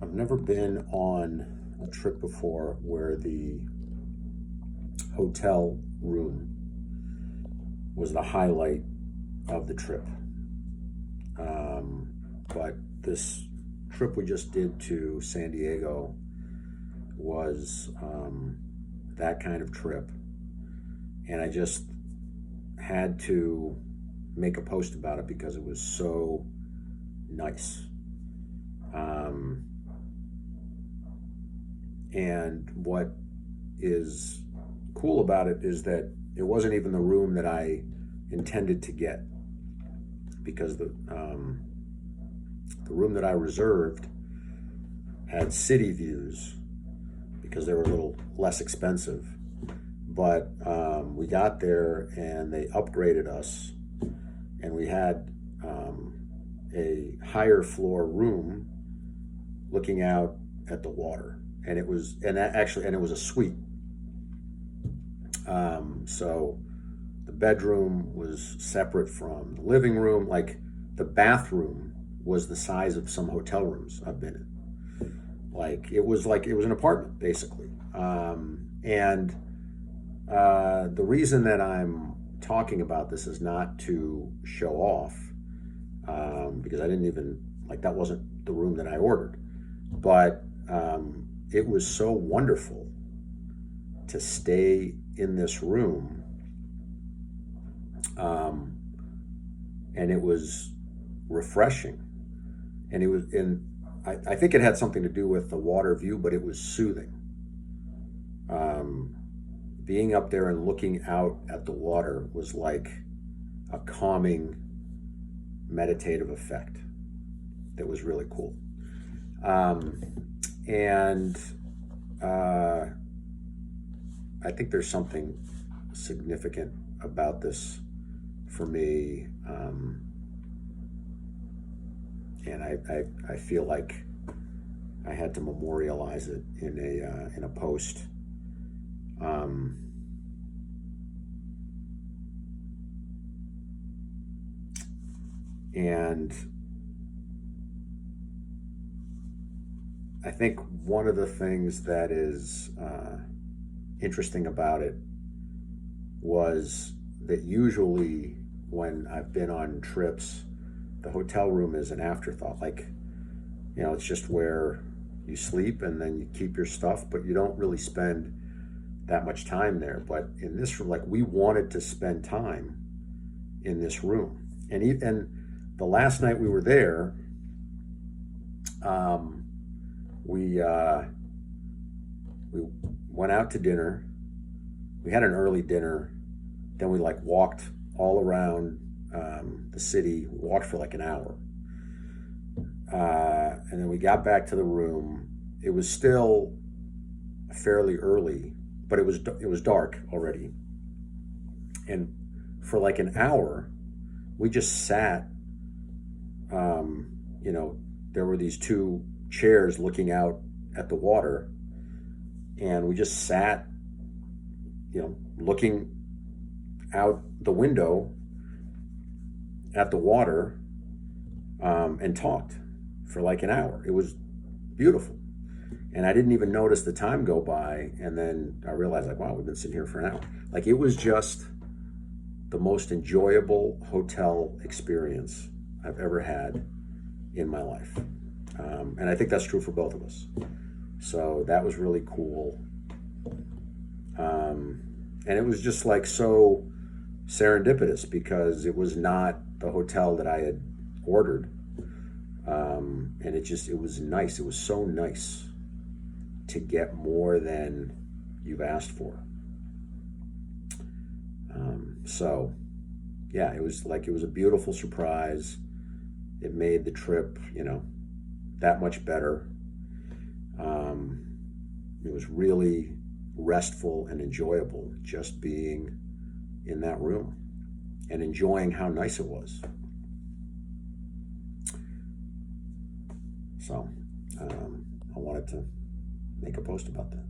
I've never been on a trip before where the hotel room was the highlight of the trip. But this trip we just did to San Diego was that kind of trip. And I just had to make a post about it because it was so nice. And what is cool about it is that it wasn't even the room that I intended to get, because the room that I reserved had city views because they were a little less expensive. But we got there and they upgraded us, and we had a higher floor room looking out at the water, and it was a suite. So the bedroom was separate from the living room. Like, the bathroom was the size of some hotel rooms I've been in. Like it was an apartment basically. And the reason that I'm talking about this is not to show off, because I didn't even, like, that wasn't the room that I ordered. But it was so wonderful to stay in this room. And it was refreshing. And I think it had something to do with the water view, but it was soothing. Being up there and looking out at the water was like a calming, meditative effect that was really cool. And I think there's something significant about this for me. And I feel like I had to memorialize it in a post. And I think one of the things that is interesting about it was that usually when I've been on trips, the hotel room is an afterthought. Like, it's just where you sleep and then you keep your stuff, but you don't really spend that much time there. But in this room, like, we wanted to spend time in this room. And the last night we were there, we went out to dinner. We had an early dinner. Then we walked all around the city. We walked for like an hour. And then we got back to the room. It was still fairly early, but it was dark already. And for like an hour, we just sat. There were these two chairs looking out at the water, and we just sat, looking out the window at the water, and talked for like an hour. It was beautiful. And I didn't even notice the time go by. And then I realized, like, wow, we've been sitting here for an hour. Like, it was just the most enjoyable hotel experience I've ever had in my life. And I think that's true for both of us. So that was really cool. And it was just like so serendipitous because it was not the hotel that I had ordered. And it was nice. It was so nice to get more than you've asked for. So yeah, it was a beautiful surprise. It made the trip, that much better. It was really restful and enjoyable just being in that room and enjoying how nice it was. So I wanted to make a post about that.